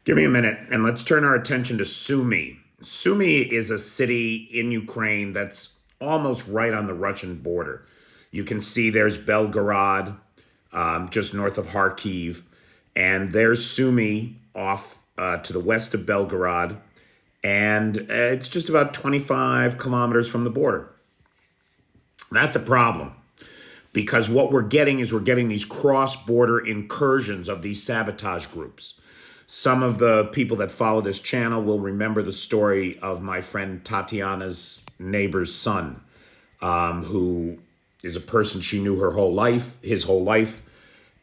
Give me a minute and let's turn our attention to Sumy. Sumy is a city in Ukraine that's almost right on the Russian border. You can see there's Belgorod, just north of Kharkiv, and there's Sumy off to the west of Belgorod, and it's just about 25 kilometers from the border. That's a problem because what we're getting is these cross-border incursions of these sabotage groups. Some of the people that follow this channel will remember the story of my friend Tatiana's neighbor's son, who is a person she knew his whole life,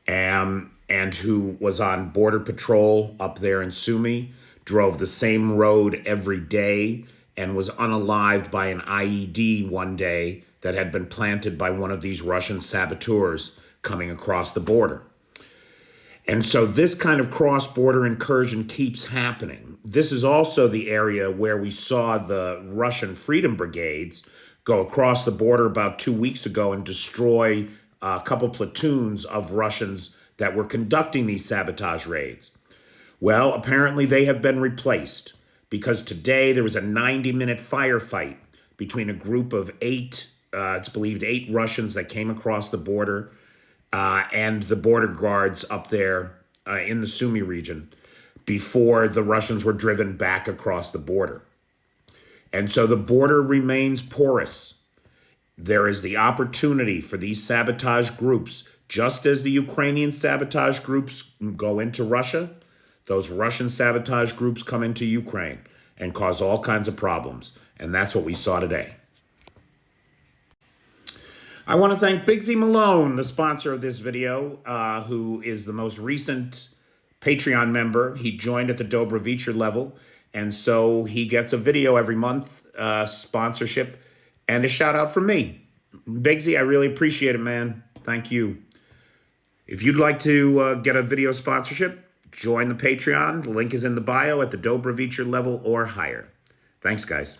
and who was on border patrol up there in Sumy, drove the same road every day, and was unalived by an IED one day that had been planted by one of these Russian saboteurs coming across the border. And so this kind of cross-border incursion keeps happening. This is also the area where we saw the Russian Freedom Brigades go across the border about 2 weeks ago and destroy a couple platoons of Russians that were conducting these sabotage raids. Well, apparently they have been replaced because today there was a 90-minute firefight between a group of it's believed 8 Russians that came across the border and the border guards up there in the Sumy region before the Russians were driven back across the border. And so the border remains porous. There is the opportunity for these sabotage groups, just as the Ukrainian sabotage groups go into Russia, those Russian sabotage groups come into Ukraine and cause all kinds of problems. And that's what we saw today. I want to thank Bigsy Malone, the sponsor of this video, who is the most recent Patreon member. He joined at the Dobrovicher level, and so he gets a video every month, sponsorship, and a shout out from me. Bigsy, I really appreciate it, man. Thank you. If you'd like to get a video sponsorship, join the Patreon. The link is in the bio at the Dobrovicher level or higher. Thanks, guys.